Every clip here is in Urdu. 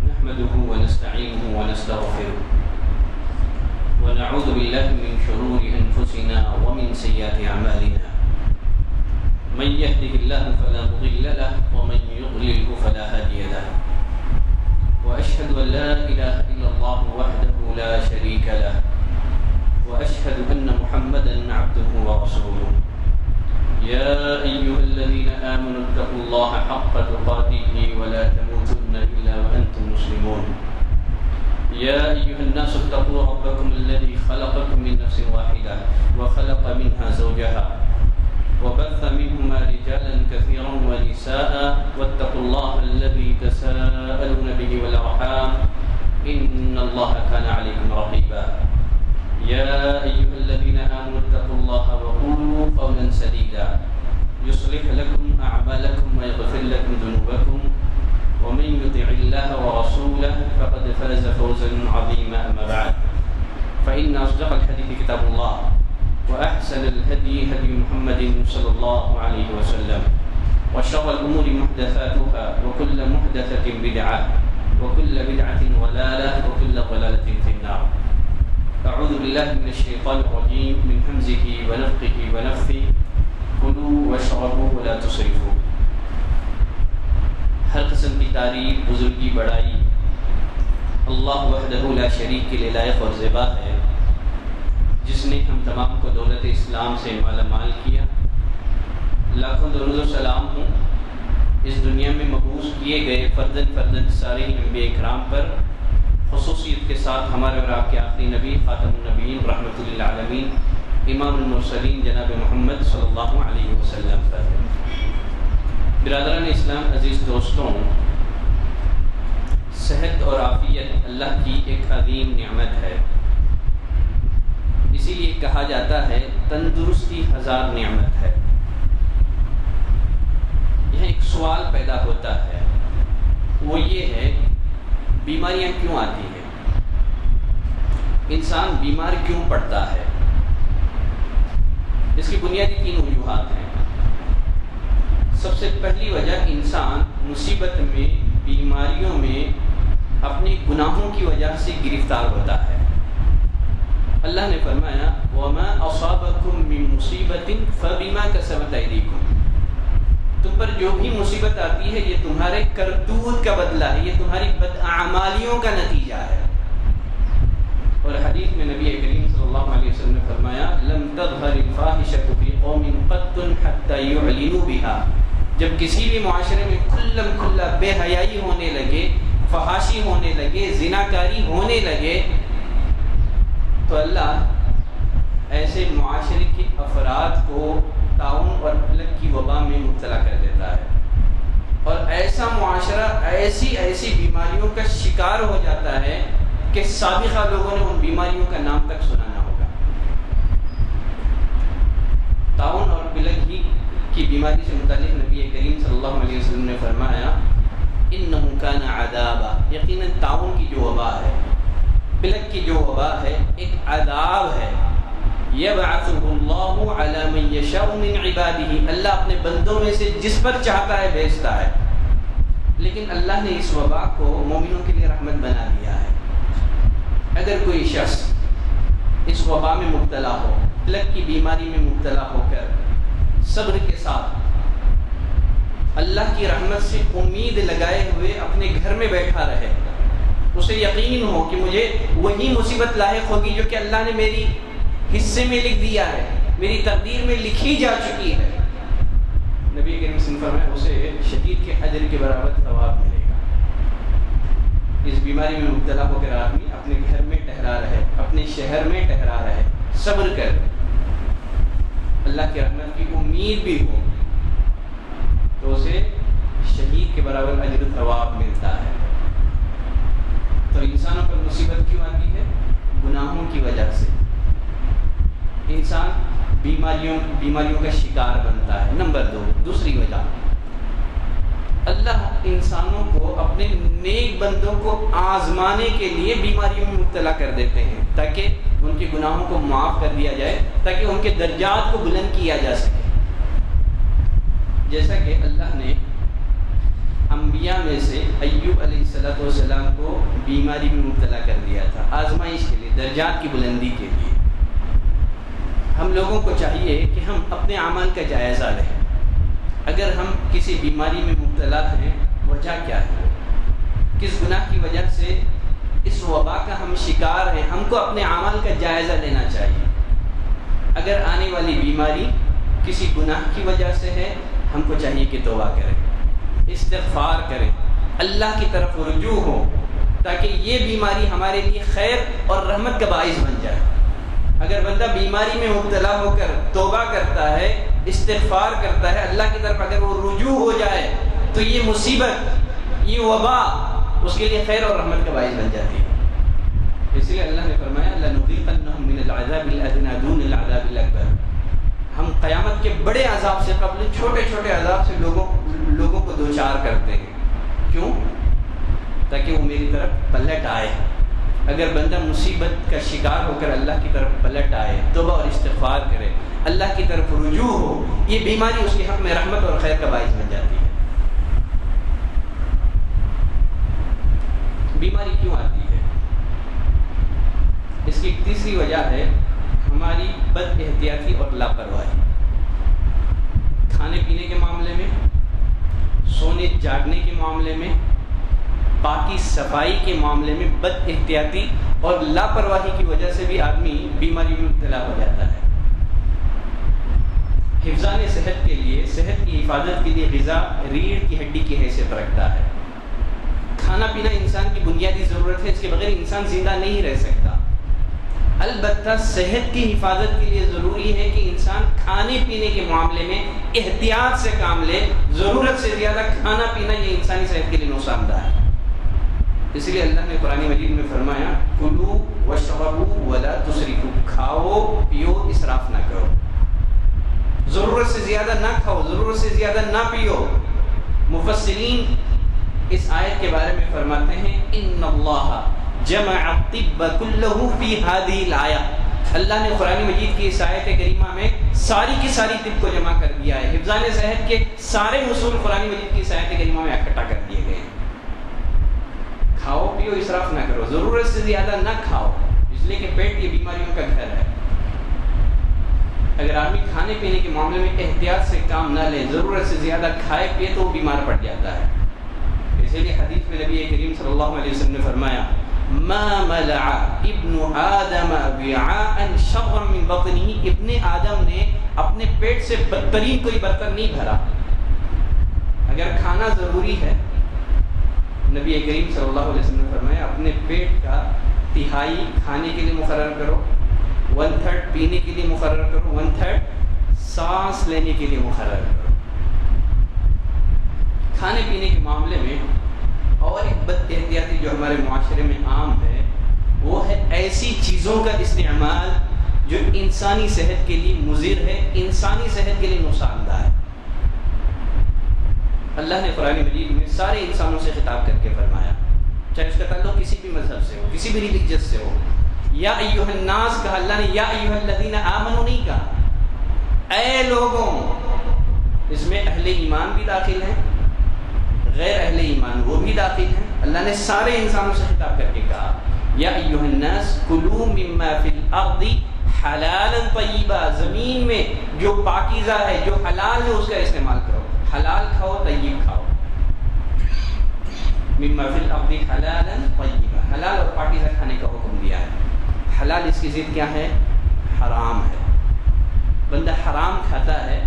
نحمده ونستعينه ونستغفره ونعوذ بالله من شرور أنفسنا ومن سيئات أعمالنا من يهده الله فلا مضل له ومن يضلله فلا هادي له وأشهد أن لا إله إلا الله وحده لا شريك له وأشهد أن محمدا عبده ورسوله يا أيها الذين آمنوا اتقوا الله حق تقاته ولا تموتن إلا وأنتم مسلمون يا أيها الناس اتقوا ربكم الذي خلقكم من نفس واحدة وخلق منها زوجها وبث منهما رجالا كثيرا ونساء واتقوا الله الذي تساءلون به والأرحام إن الله كان عليكم رقيبا يا أيها الذين آمنوا اتقوا الله وقولوا قولا سديدا يصلح لكم أعمالكم ويغفر لكم ذنوبكم ومن يطع الله ورسوله فقد فاز فوزا عظيما أما بعد فإن أصدق الحديث كتاب الله وأحسن الهدي هدي محمد صلى الله عليه وسلم وشر الأمور محدثاتها وكل محدثة بدعة وكل بدعة ضلالة وكل ضلالة في النار. أعوذ بالله من الشيطان الرجيم من همزه ونفخه ونفثه كلوا واشربوا ولا تسرفوا. ہر قسم کی تعریف بزرگی بڑائی اللہ وحدہ لا شریک کے لیے لائق اور زیبا ہے، جس نے ہم تمام کو دولت اسلام سے مالا مال کیا. لاکھوں درود و سلام ہوں اس دنیا میں مبعوث کیے گئے فردن فردن سارے انبیاء اکرام پر، خصوصیت کے ساتھ ہمارے اور آپ کے آخری نبی خاتم النبیین رحمۃ للعالمین امام المرسلین جناب محمد صلی اللہ علیہ وسلم پر. برادران اسلام، عزیز دوستوں، صحت اور عافیت اللہ کی ایک عظیم نعمت ہے. اسی لیے کہا جاتا ہے تندرستی ہزار نعمت ہے. یہاں ایک سوال پیدا ہوتا ہے، وہ یہ ہے بیماریاں کیوں آتی ہیں؟ انسان بیمار کیوں پڑتا ہے؟ اس کی بنیادی 3 وجوہات ہیں. سب سے پہلی وجہ، انسان مصیبت میں، بیماریوں میں اپنے گناہوں کی وجہ سے گرفتار ہوتا ہے. اللہ نے فرمایا وَمَا أَصَابَكُم مِّن مُّصِيبَةٍ فَبِمَا كَسَبَتْ أَيْدِيكُمْ. تم پر جو بھی مصیبت آتی ہے یہ تمہارے کرتوت کا بدلہ ہے، یہ تمہاری بداعمالیوں کا نتیجہ ہے. اور حدیث میں نبی کریم صلی اللہ علیہ وسلم نے فرمایا لَمْ تَظْهَرِ الْفَاحِشَةُ فِي قَوْمٍ قَطٌّ حَتَّى يُعْلِنُوا بِهَا. جب کسی بھی معاشرے میں کھلم کھلا بے حیائی ہونے لگے، فحاشی ہونے لگے، زناکاری ہونے لگے، تو اللہ ایسے معاشرے کے افراد کو طاعون اور پلک کی وبا میں مبتلا کر دیتا ہے، اور ایسا معاشرہ ایسی بیماریوں کا شکار ہو جاتا ہے کہ سابقہ لوگوں نے ان بیماریوں کا نام تک سنا نہ ہوگا. طاعون اور پلک ہی کی بیماری سے متعلق نبی کریم صلی اللہ علیہ وسلم نے فرمایا انہ کان عذابا، یقیناً طاعون کی جو وبا ہے، پلک کی جو وبا ہے، ایک عذاب ہے. یبعثہ اللہ علی من یشاء من عبادہ، اللہ اپنے بندوں میں سے جس پر چاہتا ہے بھیجتا ہے. لیکن اللہ نے اس وبا کو مومنوں کے لیے رحمت بنا دیا ہے. اگر کوئی شخص اس وبا میں مبتلا ہو، پلک کی بیماری میں مبتلا ہو کر صبر کے ساتھ اللہ کی رحمت سے امید لگائے ہوئے اپنے گھر میں بیٹھا رہے، اسے یقین ہو کہ مجھے وہی مصیبت لاحق ہوگی جو کہ اللہ نے میری حصے میں لکھ دیا ہے، میری تقدیر میں لکھی جا چکی ہے، نبی کریم صلی اللہ علیہ وسلم فرمایا اسے شہید کے اجر کے برابر ثواب ملے گا. اس بیماری میں مبتلا ہو کر آدمی اپنے گھر میں ٹھہرا رہے، اپنے شہر میں ٹھہرا رہے، صبر کر اللہ کی رحمت کی امید بھی ہو، تو اسے شہید کے برابر اجر و ثواب ملتا ہے. تو انسانوں پر مصیبت کیوں آتی ہے؟ گناہوں کی وجہ سے انسان بیماریوں کا شکار بنتا ہے. نمبر 2، دوسری وجہ، اللہ انسانوں کو اپنے نیک بندوں کو آزمانے کے لیے بیماریوں میں مبتلا کر دیتے ہیں تاکہ ان کے گناہوں کو معاف کر دیا جائے، تاکہ ان کے درجات کو بلند کیا جا سکے. جیسا کہ اللہ نے انبیاء میں سے ایوب علیہ السلام کو بیماری میں مبتلا کر دیا تھا، آزمائش کے لیے، درجات کی بلندی کے لیے۔ ہم لوگوں کو چاہیے کہ ہم اپنے اعمال کا جائزہ لیں۔ اگر ہم کسی بیماری میں مبتلا ہیں، وجہ کیا ہے، کس گناہ کی وجہ سے اس وبا کا ہم شکار ہیں، ہم کو اپنے اعمال کا جائزہ لینا چاہیے۔ اگر آنے والی بیماری کسی گناہ کی وجہ سے ہے، ہم کو چاہیے کہ توبہ کریں، استغفار کریں، اللہ کی طرف رجوع ہو، تاکہ یہ بیماری ہمارے لیے خیر اور رحمت کا باعث بن جائے۔ اگر بندہ بیماری میں مبتلا ہو کر توبہ کرتا ہے، استغفار کرتا ہے، اللہ کی طرف اگر وہ رجوع ہو جائے تو یہ مصیبت، یہ وبا اس کے لیے خیر اور رحمت کا باعث بن جاتی ہے۔ اس لیے اللہ نے فرمایا لَنُذِيقَنَّهُم مِّنَ الْعَذَابِ الْأَدْنَىٰ دُونَ الْعَذَابِ الْأَكْبَرِ، ہم قیامت کے بڑے عذاب سے قبل چھوٹے چھوٹے عذاب سے لوگوں کو دوچار کرتے ہیں۔ کیوں؟ تاکہ وہ میری طرف پلٹ آئے۔ اگر بندہ مصیبت کا شکار ہو کر اللہ کی طرف پلٹ آئے، توبہ اور استغفار کرے، اللہ کی طرف رجوع ہو، یہ بیماری اس کے حق میں رحمت اور خیر کا باعث بن جاتی ہے۔ بیماری کیوں آتی ہے؟ اس کی تیسری وجہ ہے ہماری بد احتیاطی اور لاپرواہی۔ کھانے پینے کے معاملے میں، سونے جاگنے کے معاملے میں، پاکی صفائی کے معاملے میں بد احتیاطی اور لاپرواہی کی وجہ سے بھی آدمی بیماری میں مبتلا ہو جاتا ہے۔ حفظان صحت کے لیے، صحت کی حفاظت کے لیے غذا ریڑھ کی ہڈی کی حیثیت رکھتا ہے۔ کھانا پینا انسان کی بنیادی ضرورت ہے، اس کے بغیر انسان زندہ نہیں رہ سکتا۔ البتہ صحت کی حفاظت کے لیے ضروری ہے کہ انسان کھانے پینے کے معاملے میں احتیاط سے کام لے۔ ضرورت سے زیادہ کھانا پینا یہ انسانی صحت کے لیے نقصان دہ ہے۔ اس لیے اللہ نے قرآن مجید میں فرمایا کلوا واشربوا ولا تسرفوا، کھاؤ پیو، اسراف نہ کرو۔ ضرورت سے زیادہ نہ کھاؤ، ضرورت سے زیادہ نہ پیو۔ مفسرین اس آیت کے بارے میں فرماتے ہیں ان اللہ جمع الطب كله في هذه الآیہ، اللہ نے قرآن مجید کی اس آیت کریمہ میں ساری کی ساری طب کو جمع کر دیا ہے۔ حفظان صحت کے سارے اصول قرآن مجید کی اس آیت کریمہ میں اکٹھا کر دیے گئے ہیں۔ کھاؤ پیو، اسراف نہ کرو، ضرورت سے زیادہ نہ کھاؤ، اس لیے کہ پیٹ یہ بیماریوں کا گھر ہے۔ اگر آدمی کھانے پینے کے معاملے میں احتیاط سے کام نہ لے، ضرورت سے زیادہ کھائے پیے تو وہ بیمار پڑ جاتا ہے۔ اسی لیے حدیث میں نبی کریم صلی اللہ علیہ وسلم نے فرمایا ما ملع ابن آدم وعاء شرا من بطنہ، ابن آدم نے اپنے پیٹ سے بدترین کوئی برتن نہیں بھرا۔ اگر کھانا ضروری ہے، نبی کریم صلی اللہ علیہ وسلم نے فرمایا اپنے پیٹ کا تہائی کھانے کے لیے مقرر کرو، 1/3 پینے کے لیے مقرر کرو، 1/3 سانس لینے کے لیے مقرر کرو۔ کھانے پینے کے معاملے میں اور ایک بد احتیاطی جو ہمارے معاشرے میں عام ہے، وہ ہے ایسی چیزوں کا استعمال جو انسانی صحت کے لیے مضر ہے، انسانی صحت کے لیے نقصان دہ ہے۔ اللہ نے قرآن مجید میں سارے انسانوں سے خطاب کر کے فرمایا، چاہے اس کا تعلق کسی بھی مذہب سے ہو، کسی بھی ریلیجن سے ہو۔ یا ایھا الناس کہا اللہ نے، یا ایھا الذین آمنوا نہیں کہا۔ اے لوگوں، اس میں اہل ایمان بھی داخل ہیں، غیر اہل ایمان وہ بھی داخل ہیں۔ اللہ نے سارے انسانوں سے خطاب کر کے کہا یا ایھا الناس کلوا مما فی الارض حلالا طیبا، زمین میں جو پاکیزہ ہے، جو حلال ہے، اس کا استعمال کرو۔ حلال کھاؤ، طیب کھاؤ۔ مما فی الارض حلالا طیبا، حلال اور پاکیزہ کھانے کا حکم دیا ہے۔ حلال اس کی ضد کیا ہے؟ حرام ہے۔ بندہ حرام کھاتا ہے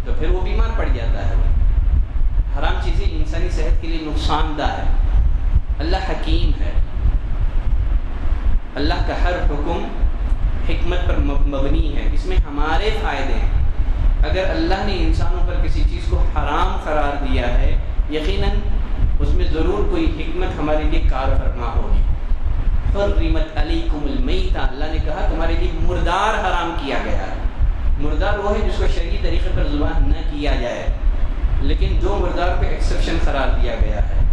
تو پھر وہ بیمار پڑ جاتا ہے۔ حرام چیزیں انسانی صحت کے لیے نقصان دہ ہے۔ اللہ حکیم ہے، اللہ کا ہر حکم حکمت پر مبنی ہے، اس میں ہمارے فائدے ہیں۔ اگر اللہ نے انسانوں پر کسی چیز کو حرام قرار دیا ہے، یقیناً اس میں ضرور کوئی حکمت ہمارے لیے کار فرما ہوگی۔ حرمت علیکم المیتہ، اللہ نے کہا تمہارے لیے مردار حرام کیا گیا ہے۔ مردار وہ ہے جس کو شرعی طریقے پر ذبح نہ کیا جائے، لیکن دو مردار پہ ایکسیپشن قرار دیا گیا ہے،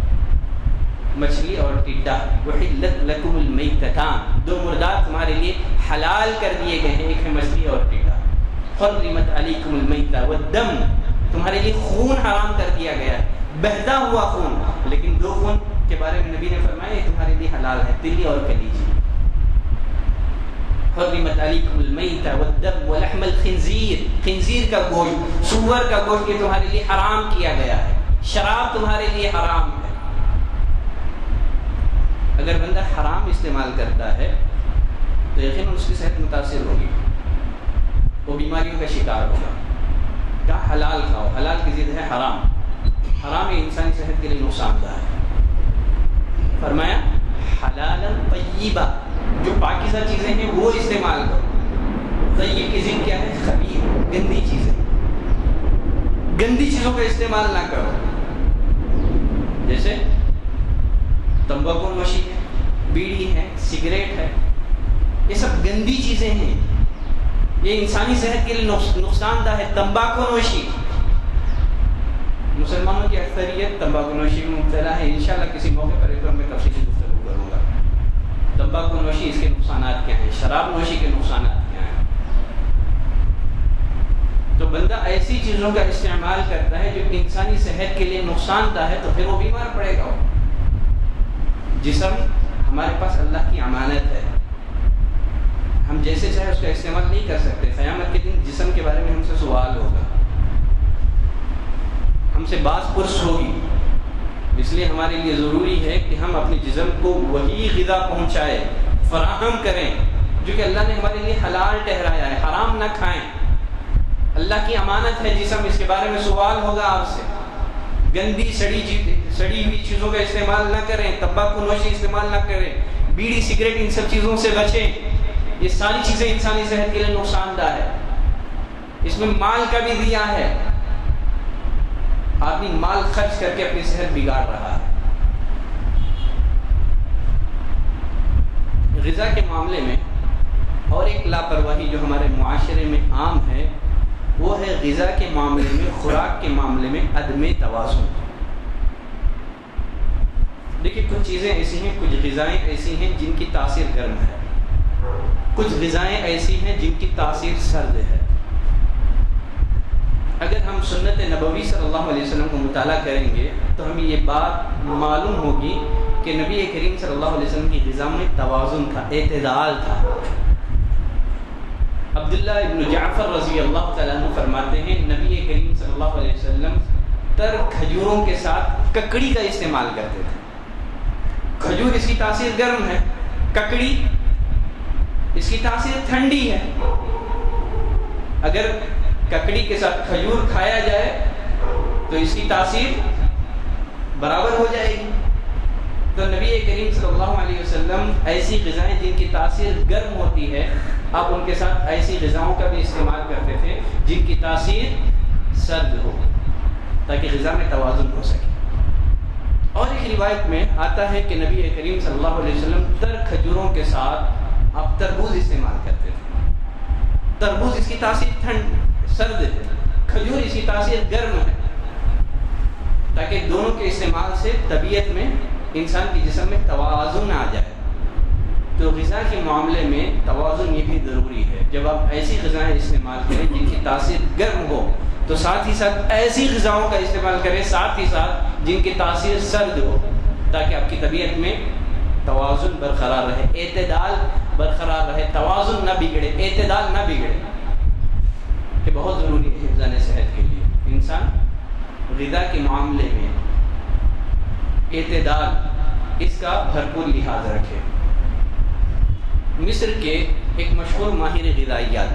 مچھلی اور ٹڈا۔ وحلت لکم المیتتان، دو مردار تمہارے لیے حلال کر دیے گئے ہیں، ایک ہے مچھلی اور ٹڈا۔ حرمت علیکم المیتہ والدم، تمہارے لیے خون حرام کر دیا گیا ہے، بہتا ہوا خون، لیکن دو خون کے بارے میں نبی نے فرمایا یہ تمہارے لیے حلال ہے، تلی اور کلیجی۔ حرمت علیکم المیتۃ والدم ولحم الخنزیر، خنزیر کا گوشت، سور کا گوشت یہ تمہارے لیے حرام کیا گیا ہے، شراب تمہارے لیے حرام ہے۔ اگر بندہ حرام استعمال کرتا ہے تو یقیناً اس کی صحت متاثر ہوگی، وہ بیماریوں کا شکار ہوگا۔ کیا حلال کھاؤ، حلال کی ضد ہے حرام، حرام یہ انسانی صحت کے لیے نقصان دہ ہے۔ فرمایا حلالا طیبا، جو پاکیزہ چیزیں ہیں وہ استعمال کرو۔ طیب کی ضد کیا ہے؟ خبیث، گندی چیزیں، گندی چیزوں کا استعمال نہ کرو، جیسے تمباکو نوشی ہے، بیڑی ہے، سگریٹ ہے، یہ سب گندی چیزیں ہیں، یہ انسانی صحت کے لیے نقصان دہ ہے۔ تمباکو نوشی، مسلمانوں کی اکثریت تمباکو نوشی میں مبتلا ہے، انشاءاللہ کسی موقع پر اس پر میں تفصیلی گفتگو کروں گا۔ تمباکو نوشی اس کے نقصانات کیا ہیں، شراب نوشی کے نقصانات کیا ہیں۔ تو بندہ ایسی چیزوں کا استعمال کرتا ہے جو انسانی صحت کے لیے نقصان دہ ہے، تو پھر وہ بیمار پڑے گا۔ جسم ہمارے پاس اللہ کی امانت ہے، ہم جیسے چاہے اس کا استعمال نہیں کر سکتے۔ قیامت کے دن جسم کے بارے میں ہم سے سوال ہوگا، ہم سے باز پرس ہوگی، اس لیے ہمارے لیے ضروری ہے کہ ہم اپنے جسم کو وہی غذا پہنچائے، فراہم کریں جو کہ اللہ نے ہمارے لیے حلال ٹھہرایا ہے، حرام نہ کھائیں۔ اللہ کی امانت ہے جسم، اس کے بارے میں سوال ہوگا آپ سے۔ گندی سڑی ہوئی چیزوں کا استعمال نہ کریں، تمباکو نوشی استعمال نہ کریں، بیڑی سگریٹ ان سب چیزوں سے بچیں۔ یہ ساری چیزیں انسانی صحت کے لیے نقصان دہ ہے۔ اس میں مال کا بھی دیا ہے، آدمی مال خرچ کر کے اپنی صحت بگاڑ رہا ہے۔ غذا کے معاملے میں اور ایک لاپرواہی جو ہمارے معاشرے میں عام ہے، وہ ہے غذا کے معاملے میں، خوراک کے معاملے میں عدم توازن۔ دیکھیے کچھ چیزیں ایسی ہیں، کچھ غذائیں ایسی ہیں جن کی تاثیر گرم ہے، کچھ غذائیں ایسی ہیں جن کی تاثیر سرد ہے۔ اگر ہم سنت نبوی صلی اللہ علیہ وسلم کو مطالعہ کریں گے تو ہمیں یہ بات معلوم ہوگی کہ نبی کریم صلی اللہ علیہ وسلم کی غذا میں توازن تھا، اعتدال تھا۔ عبداللہ ابن جعفر رضی اللہ تعالیٰ عنہ فرماتے ہیں نبی کریم صلی اللہ علیہ وسلم تر کھجوروں کے ساتھ ککڑی کا استعمال کرتے تھے۔ کھجور اس کی تاثیر گرم ہے، ککڑی اس کی تاثیر ٹھنڈی ہے۔ اگر ککڑی کے ساتھ کھجور کھایا جائے تو اس کی تاثیر برابر ہو جائے گی۔ تو نبی کریم صلی اللہ علیہ وسلم ایسی غذائیں جن کی تاثیر گرم ہوتی ہے، آپ ان کے ساتھ ایسی غذاؤں کا بھی استعمال کرتے تھے جن کی تاثیر سرد ہو، تاکہ غذا میں توازن ہو سکے۔ اور ایک روایت میں آتا ہے کہ نبی کریم صلی اللہ علیہ وسلم تر کھجوروں کے ساتھ آپ تربوز استعمال کرتے تھے۔ تربوز اس کی تاثیر سرد ہے، کھجور اس کی تاثیر گرم ہے، تاکہ دونوں کے استعمال سے طبیعت میں، انسان کے جسم میں توازن آ جائے۔ تو غذا کے معاملے میں توازن یہ بھی ضروری ہے۔ جب آپ ایسی غذائیں استعمال کریں جن کی تاثیر گرم ہو تو ساتھ ہی ساتھ ایسی غذاؤں کا استعمال کریں ساتھ ہی ساتھ جن کی تاثیر سرد ہو، تاکہ آپ کی طبیعت میں توازن برقرار رہے، اعتدال برقرار رہے، توازن نہ بگڑے، اعتدال نہ بگڑے۔ یہ بہت ضروری ہے حفظان صحت کے لیے۔ انسان غذا کے معاملے میں اعتدال، اس کا بھرپور لحاظ رکھے۔ مصر کے ایک مشہور ماہر غذائیات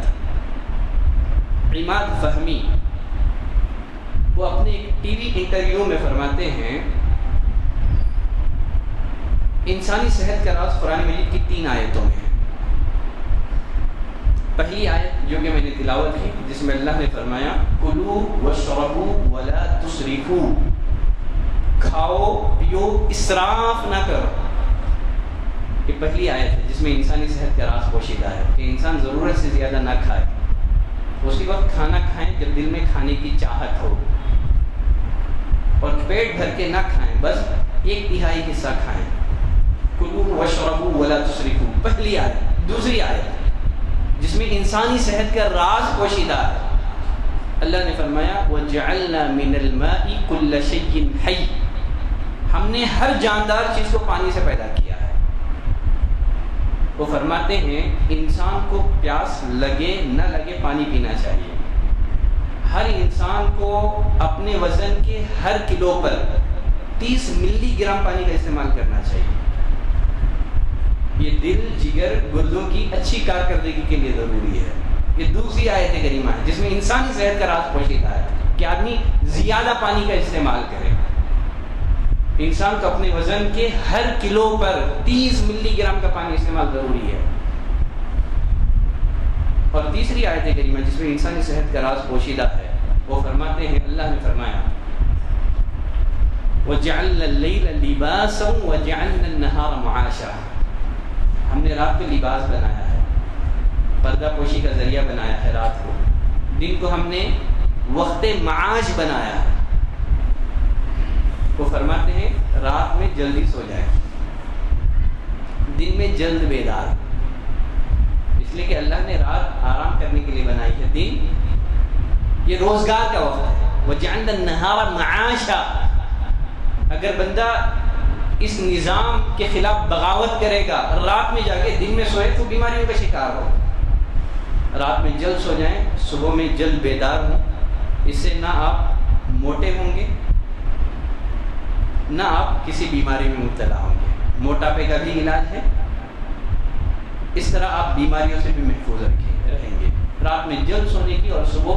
عماد فہمی، وہ اپنے ایک ٹی وی انٹرویو میں فرماتے ہیں انسانی صحت کا راز قرآن مجید کی 3 آیتوں میں ہے۔ پہلی آیت جو کہ میں نے تلاوت کی، جس میں اللہ نے فرمایا کلوا واشربوا ولا تسرفوا، کھاؤ پیو اسراف نہ کرو۔ یہ پہلی آیت ہے جس میں انسانی صحت کا راز پوشیدہ ہے کہ انسان ضرورت سے زیادہ نہ کھائے، اسی وقت کھانا کھائیں جب دل میں کھانے کی چاہت ہو، اور پیٹ بھر کے نہ کھائیں، بس 1/3 حصہ کھائیں۔ کلوا واشربوا ولا تسرفوا، پہلی آیت۔ دوسری آیت جس میں انسانی صحت کا راز پوشیدہ ہے، اللہ نے فرمایا وَجَعَلْنَا مِنَ الْمَاءِ كُلَّ شَيْءٍ حَيٍّ، ہم نے ہر جاندار چیز کو پانی سے پیدا کیا ہے۔ وہ فرماتے ہیں انسان کو پیاس لگے نہ لگے پانی پینا چاہیے۔ ہر انسان کو اپنے وزن کے ہر کلو پر 30 ملی گرام پانی کا استعمال کرنا چاہیے۔ یہ دل، جگر، گردوں کی اچھی کارکردگی کے لیے ضروری ہے۔ یہ دوسری آیت کریمہ ہے جس میں انسانی صحت کا راز پوشیدہ ہے کہ آدمی زیادہ پانی کا استعمال کرے۔ انسان کو اپنے وزن کے ہر کلو پر 30 ملی گرام کا پانی استعمال ضروری ہے۔ اور تیسری آیت کریمہ جس میں انسانی صحت کا راز پوشیدہ ہے، وہ فرماتے ہیں اللہ نے فرمایا وَجَعَلْنَا اللَّيْلَ لِبَاسًا وَجَعَلْنَا النَّهَارَ مَعَاشًا، ہم نے رات کو لباس بنایا ہے، پردہ پوشی کا ذریعہ بنایا ہے رات کو، دن کو ہم نے وقت معاش بنایا ہے۔ وہ فرماتے ہیں رات میں جلدی سو جائے، دن میں جلد بیدار، اس لیے کہ اللہ نے رات آرام کرنے کے لیے بنائی ہے، دن یہ روزگار کا وقت ہے۔ وَجَعَلْنَا النَّهَارَ مَعَاشًا، اگر بندہ اس نظام کے خلاف بغاوت کرے گا، رات میں جا کے دن میں سوئے تو بیماریوں کا شکار ہو۔ رات میں جلد سو جائیں، صبح میں جلد بیدار ہوں، اس سے نہ آپ موٹے ہوں گے نہ آپ کسی بیماری میں مبتلا ہوں گے۔ موٹاپے کا بھی علاج ہے، اس طرح آپ بیماریوں سے بھی محفوظ رہیں گے۔ رات میں جلد سونے کی اور صبح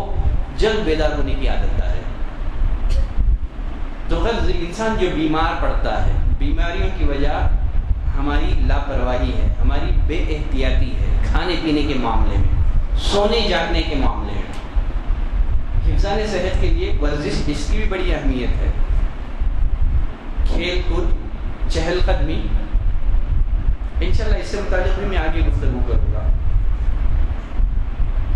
جلد بیدار ہونے کی عادت ہے۔ تو غرض انسان جو بیمار پڑتا ہے، بیماریوں کی وجہ ہماری لاپرواہی ہے، ہماری بے احتیاطی ہے، کھانے پینے کے معاملے میں، سونے جاگنے کے معاملے میں۔ حفظان صحت کے لیے ورزش اس کی بھی بڑی اہمیت ہے، کھیل کود، چہل قدمی، انشاءاللہ اس سے متعلق بھی میں آگے گفتگو کروں گا۔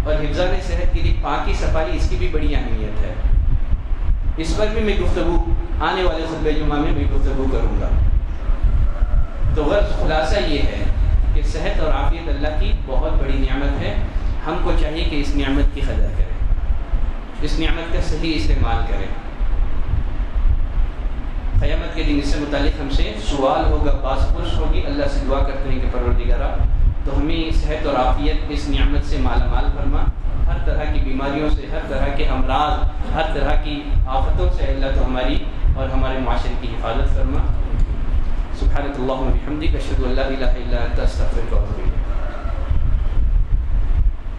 اور حفظان صحت کے لیے پاکی صفائی اس کی بھی بڑی اہمیت ہے، اس پر بھی میں گفتگو آنے والے خطبہ جمعہ میں گفتگو کروں گا۔ تو غرض خلاصہ یہ ہے کہ صحت اور عافیت اللہ کی بہت بڑی نعمت ہے، ہم کو چاہیے کہ اس نعمت کی قدر کریں، اس نعمت کا صحیح استعمال کریں۔ قیامت کے دن اس سے متعلق ہم سے سوال ہوگا، باس پرس ہوگی، اللہ سے دعا کرتے ہیں کہ پروردگارا تو ہمیں صحت اور عافیت اس نعمت سے مالا مال فرما، ہر طرح کی بیماریوں سے، ہر طرح کے امراض، ہر طرح کی آفتوں سے اللہ تو ہماری اور ہمارے معاشرے کی حفاظت فرما۔ سبحانک اللہم و بحمدک، اشہد ان لا الہ الا انت، استغفرک و اتوب الیک۔